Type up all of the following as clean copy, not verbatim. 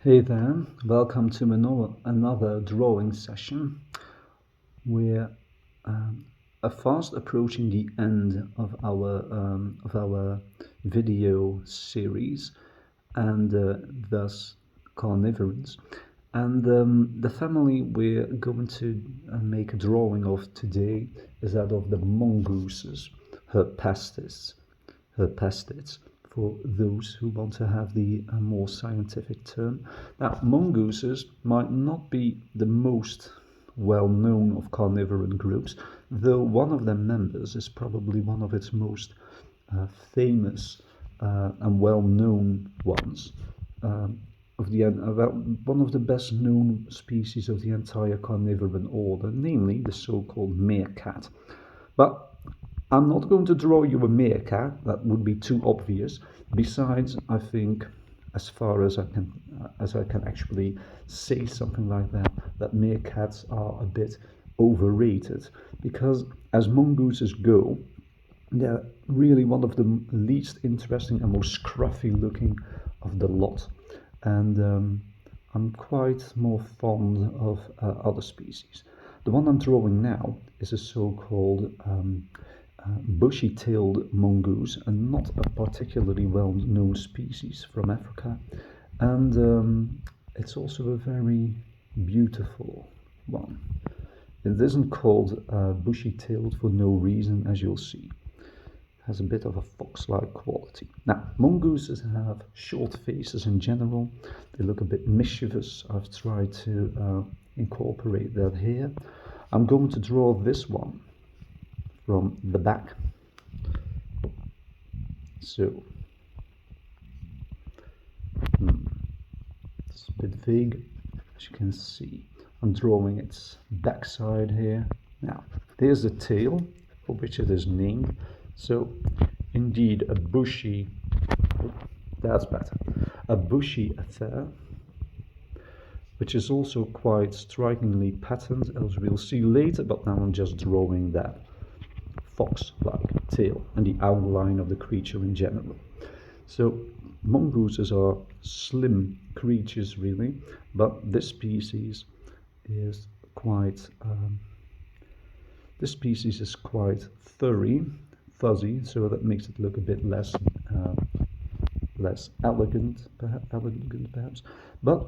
Hey there, welcome to another drawing session. We're fast approaching the end of our video series, and thus carnivorans. And the family we're going to make a drawing of today is that of the mongooses, herpestids, for those who want to have the more scientific term. Now, mongooses might not be the most well-known of carnivoran groups, though one of their members is probably one of its most famous and well-known ones. One of the best known species of the entire carnivoran order, namely the so-called meerkat. But I'm not going to draw you a meerkat, that would be too obvious. Besides, I think, as far as I can actually say something like that meerkats are a bit overrated, because as mongooses go, they're really one of the least interesting and most scruffy looking of the lot. And I'm quite more fond of other species. The one I'm drawing now is a so-called Bushy-tailed Mongoose, and not a particularly well-known species from Africa. And it's also a very beautiful one. It isn't called bushy-tailed for no reason, as you'll see. It has a bit of a fox-like quality. Now, mongooses have short faces in general. They look a bit mischievous. I've tried to incorporate that here. I'm going to draw this one from the back. So it's a bit vague, as you can see. I'm drawing its backside here. Now, there's the tail, for which it is named. So, indeed, a bushy, that's better, a bushy affair, which is also quite strikingly patterned, as we'll see later, but now I'm just drawing that fox-like tail and the outline of the creature in general. So mongooses are slim creatures really, but this species is quite fuzzy, so that makes it look a bit less elegant perhaps. But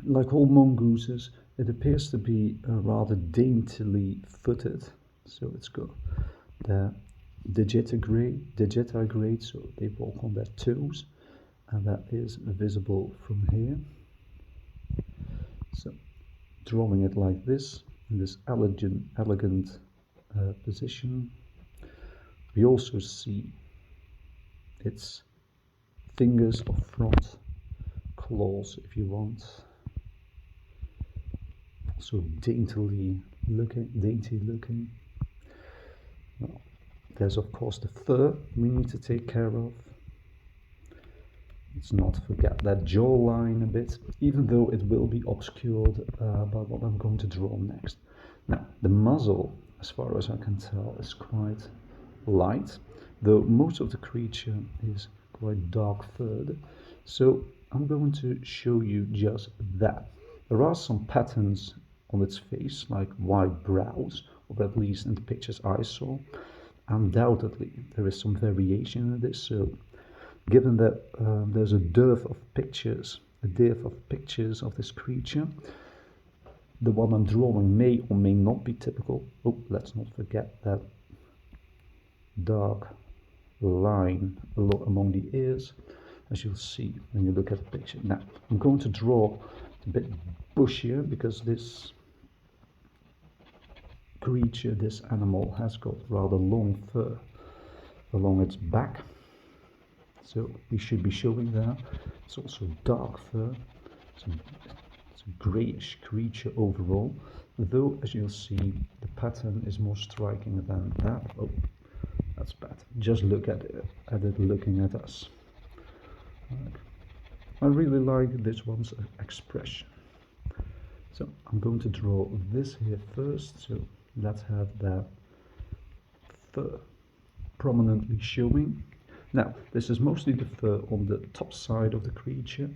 like all mongooses, it appears to be rather daintily footed. So it's got the digitigrade, so they walk on their toes, and that is visible from here. So drawing it like this, in this elegant position. We also see its fingers or front claws, if you want. So dainty looking. Well, there's of course the fur we need to take care of. Let's not forget that jawline a bit, even though it will be obscured by what I'm going to draw next. Now, the muzzle, as far as I can tell, is quite light, though most of the creature is quite dark furred. So I'm going to show you just that. There are some patterns on its face, like wide brows, or at least in the pictures I saw. Undoubtedly, there is some variation in this. So, given that there's a dearth of pictures of this creature, the one I'm drawing may or may not be typical. Oh, let's not forget that dark line among the ears, as you'll see when you look at the picture. Now, I'm going to draw a bit bushier, because this creature, this animal, has got rather long fur along its back, so we should be showing that. It's also dark fur. It's a grayish creature overall, though as you'll see the pattern is more striking than that. Oh, that's bad. Just look at it looking at us. I really like this one's expression. So I'm going to draw this here first. So let's have that fur prominently showing. Now, this is mostly the fur on the top side of the creature,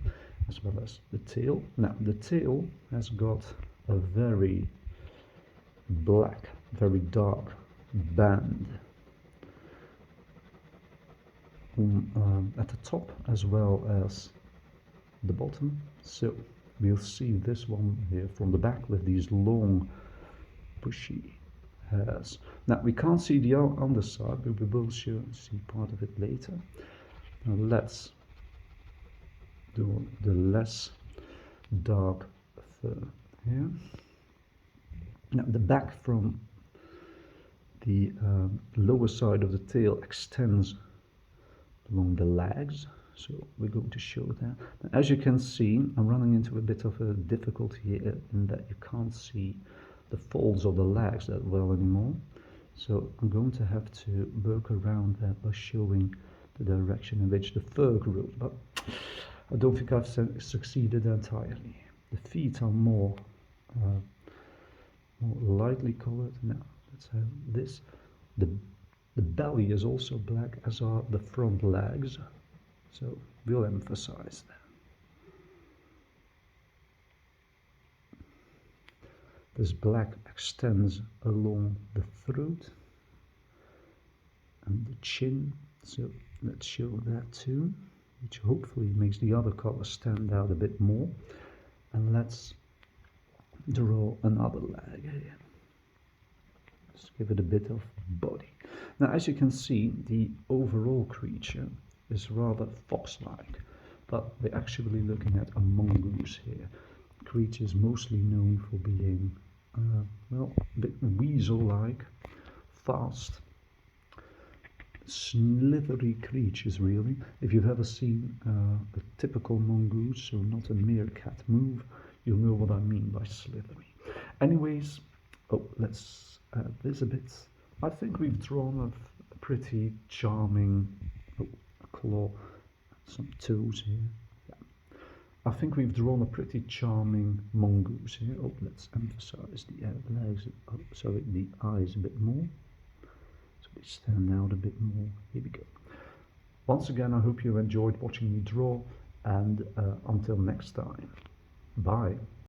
as well as the tail. Now the tail has got a very black, very dark band at the top as well as the bottom. So we'll see this one here from the back with these long bushy hairs. Now we can't see the underside, but we will see part of it later. Now let's do the less dark fur here. Now the back from the lower side of the tail extends along the legs, so we're going to show that. Now, as you can see, I'm running into a bit of a difficulty here in that you can't see the folds of the legs that well anymore, so I'm going to have to work around that by showing the direction in which the fur grows, but I don't think I've succeeded entirely. The feet are more lightly colored. Now let's have this. The belly is also black, as are the front legs, so we'll emphasize that. This black extends along the throat and the chin, so let's show that too, which hopefully makes the other colors stand out a bit more. And let's draw another leg here. Let's give it a bit of body. Now as you can see, the overall creature is rather fox-like, but we're actually looking at a mongoose here. The creature is mostly known for being well, a bit weasel-like, fast, slithery creatures really. If you've ever seen a typical mongoose, so not a meerkat move, you'll know what I mean by slithery. Anyways, let's add this a bit. I think we've drawn a pretty charming claw, some toes here. I think we've drawn a pretty charming mongoose here. Let's emphasize the legs, the eyes a bit more, so they stand out a bit more. Here we go. Once again, I hope you enjoyed watching me draw, and until next time, bye.